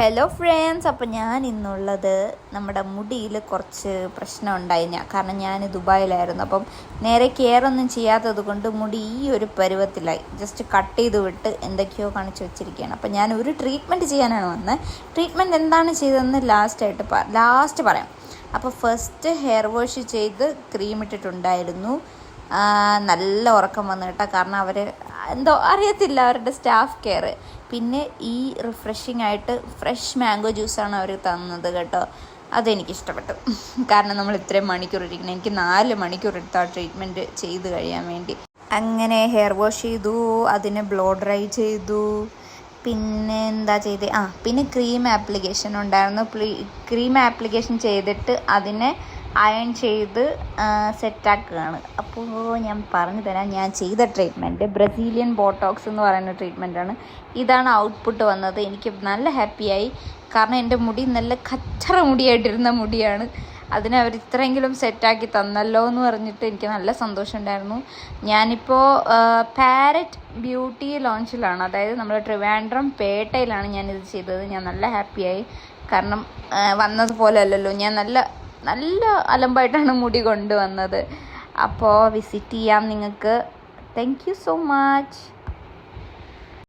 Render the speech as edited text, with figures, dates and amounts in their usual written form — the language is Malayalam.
ഹലോ ഫ്രണ്ട്സ്, അപ്പോൾ ഞാൻ ഇന്നുള്ളത് നമ്മുടെ മുടിയിൽ കുറച്ച് പ്രശ്നം ഉണ്ടായില്ല. കാരണം ഞാൻ ദുബായിലായിരുന്നു. അപ്പം നേരെ കെയർ ഒന്നും ചെയ്യാത്തത് കൊണ്ട് മുടി ഈ ഒരു പരുവത്തിലായി. ജസ്റ്റ് കട്ട് ചെയ്ത് വിട്ട് എന്തൊക്കെയോ കാണിച്ച് വെച്ചിരിക്കുകയാണ്. അപ്പം ഞാൻ ഒരു ട്രീറ്റ്മെൻറ്റ് ചെയ്യാനാണ് വന്നത്. ട്രീറ്റ്മെൻറ്റ് എന്താണ് ചെയ്തതെന്ന് ലാസ്റ്റ് പറയാം. അപ്പോൾ ഫസ്റ്റ് ഹെയർ വാഷ് ചെയ്ത് ക്രീം ഇട്ടിട്ടുണ്ടായിരുന്നു. നല്ല ഉറക്കം വന്നു കേട്ടോ. കാരണം അവർ എന്തോ അറിയത്തില്ല, അവരുടെ സ്റ്റാഫ് കെയർ. പിന്നെ ഈ റിഫ്രഷിംഗ് ആയിട്ട് ഫ്രഷ് മാംഗോ ജ്യൂസാണ് അവർ തന്നത് കേട്ടോ. അതെനിക്കിഷ്ടപ്പെട്ടു. കാരണം നമ്മൾ ഇത്രയും മണിക്കൂർ ഇരിക്കണം. എനിക്ക് 4 മണിക്കൂർ എടുത്ത ട്രീറ്റ്മെൻറ്റ് ചെയ്ത് കഴിയാൻ വേണ്ടി. അങ്ങനെ ഹെയർ വാഷ് ചെയ്തു, അതിനെ ബ്ലോ ഡ്രൈ ചെയ്തു. പിന്നെ എന്താ ചെയ്തേ, പിന്നെ ക്രീം ആപ്ലിക്കേഷൻ ഉണ്ടായിരുന്നു. ക്രീം ആപ്ലിക്കേഷൻ ചെയ്തിട്ട് അതിനെ അയൺ ചെയ്ത് സെറ്റാക്കുകയാണ്. അപ്പോൾ ഞാൻ പറഞ്ഞു തരാം ഞാൻ ചെയ്ത ട്രീറ്റ്മെൻറ്റ്. ബ്രസീലിയൻ ബോട്ടോക്സ് എന്ന് പറയുന്ന ട്രീറ്റ്മെൻറ്റാണ്. ഇതാണ് ഔട്ട്പുട്ട് വന്നത്. എനിക്ക് നല്ല ഹാപ്പിയായി. കാരണം എൻ്റെ മുടി നല്ല കച്ചറ മുടിയായിട്ടിരുന്ന മുടിയാണ്. അതിനെ അവർ ഇത്രയെങ്കിലും സെറ്റാക്കി തന്നല്ലോ എന്ന് പറഞ്ഞിട്ട് എനിക്ക് നല്ല സന്തോഷമുണ്ടായിരുന്നു. ഞാനിപ്പോൾ പാരറ്റ് ബ്യൂട്ടി ലോഞ്ചിലാണ്, അതായത് നമ്മൾ ട്രിവാൻഡ്രം പേട്ടയിലാണ് ഞാനിത് ചെയ്തത്. ഞാൻ നല്ല ഹാപ്പിയായി. കാരണം വന്നതുപോലെ അല്ലല്ലോ, ഞാൻ നല്ല അലമ്പായിട്ടാണ് മുടി കൊണ്ടുവന്നത്. അപ്പോൾ വിസിറ്റ് ചെയ്യാം നിങ്ങൾക്ക്. Thank you so much.